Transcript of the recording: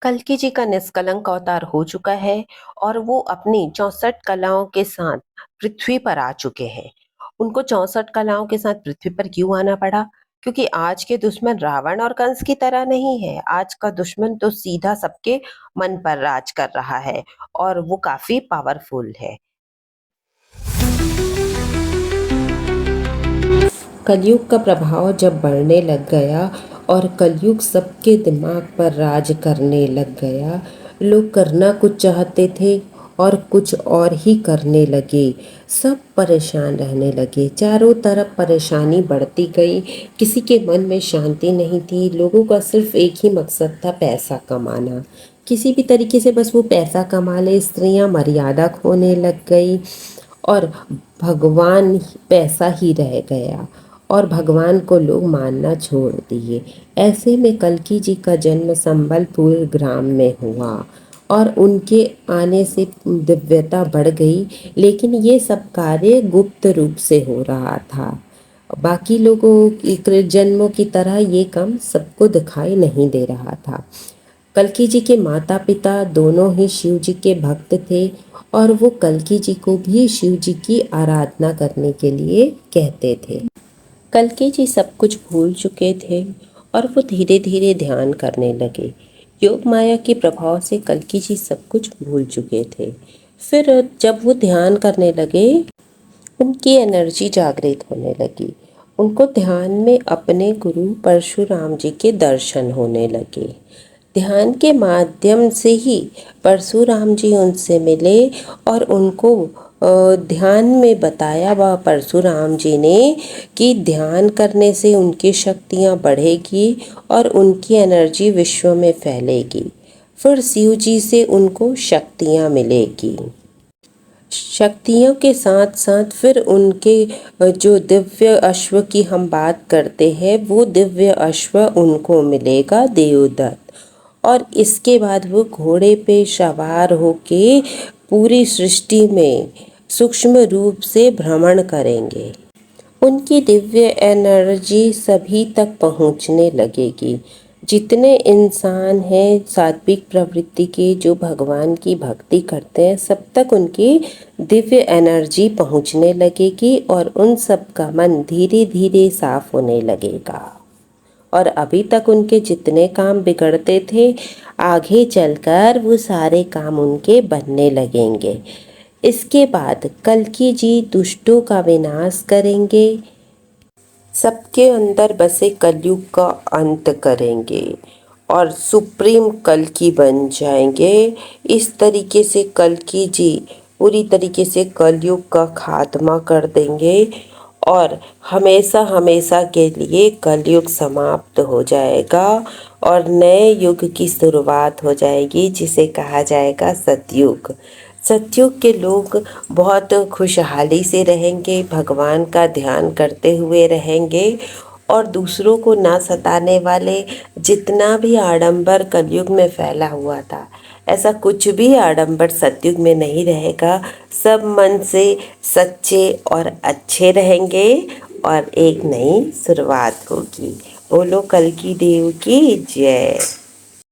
कल्कि जी का निष्कलंक अवतार हो चुका है और वो अपनी 64 कलाओं के साथ पृथ्वी पर आ चुके हैं। उनको 64 कलाओं के साथ पृथ्वी पर क्यों आना पड़ा? क्योंकि आज के दुश्मन रावण और कंस की तरह नहीं है। आज का दुश्मन तो सीधा सबके मन पर राज कर रहा है और वो काफी पावरफुल है। कलयुग का प्रभाव जब बढ़ने लग गया और कलयुग सबके दिमाग पर राज करने लग गया, लोग करना कुछ चाहते थे और कुछ और ही करने लगे। सब परेशान रहने लगे, चारों तरफ परेशानी बढ़ती गई। किसी के मन में शांति नहीं थी। लोगों का सिर्फ एक ही मकसद था, पैसा कमाना। किसी भी तरीके से बस वो पैसा कमा ले। स्त्रियां मर्यादा खोने लग गई और भगवान पैसा ही रह गया और भगवान को लोग मानना छोड़ दिए। ऐसे में कल्कि जी का जन्म संबलपुर ग्राम में हुआ और उनके आने से दिव्यता बढ़ गई। लेकिन ये सब कार्य गुप्त रूप से हो रहा था। बाकी लोगों के जन्मों की तरह ये काम सबको दिखाई नहीं दे रहा था। कल्कि जी के माता पिता दोनों ही शिव जी के भक्त थे और वो कल्कि जी को भी शिव जी की आराधना करने के लिए कहते थे। कल्कि जी सब कुछ भूल चुके थे और वो धीरे धीरे ध्यान करने लगे। योग माया के प्रभाव से कल्कि जी सब कुछ भूल चुके थे। फिर जब वो ध्यान करने लगे, उनकी एनर्जी जागृत होने लगी। उनको ध्यान में अपने गुरु परशुराम जी के दर्शन होने लगे। ध्यान के माध्यम से ही परशुराम जी उनसे मिले और उनको ध्यान में बताया वह परशुराम जी ने कि ध्यान करने से उनकी शक्तियाँ बढ़ेगी और उनकी एनर्जी विश्व में फैलेगी। फिर शिव जी से उनको शक्तियाँ मिलेगी। शक्तियों के साथ साथ फिर उनके जो दिव्य अश्व की हम बात करते हैं, वो दिव्य अश्व उनको मिलेगा, देवदत्त। और इसके बाद वो घोड़े पे सवार होके पूरी सृष्टि में सूक्ष्म रूप से भ्रमण करेंगे। उनकी दिव्य एनर्जी सभी तक पहुंचने लगेगी। जितने इंसान हैं सात्विक प्रवृत्ति के, जो भगवान की भक्ति करते हैं, सब तक उनकी दिव्य एनर्जी पहुंचने लगेगी और उन सब का मन धीरे धीरे साफ होने लगेगा। और अभी तक उनके जितने काम बिगड़ते थे, आगे चलकर वो सारे काम उनके बनने लगेंगे। इसके बाद कल्कि जी दुष्टों का विनाश करेंगे, सबके अंदर बसे कलयुग का अंत करेंगे और सुप्रीम कल्कि बन जाएंगे। इस तरीके से कल्कि जी पूरी तरीके से कलयुग का खात्मा कर देंगे और हमेशा हमेशा के लिए कलयुग समाप्त हो जाएगा और नए युग की शुरुआत हो जाएगी, जिसे कहा जाएगा सतयुग। सतयुग के लोग बहुत खुशहाली से रहेंगे, भगवान का ध्यान करते हुए रहेंगे और दूसरों को ना सताने वाले जितना भी आडंबर कलयुग में फैला हुआ था, ऐसा कुछ भी आडंबर सतयुग में नहीं रहेगा। सब मन से सच्चे और अच्छे रहेंगे और एक नई शुरुआत होगी। बोलो कल्कि देव की जय।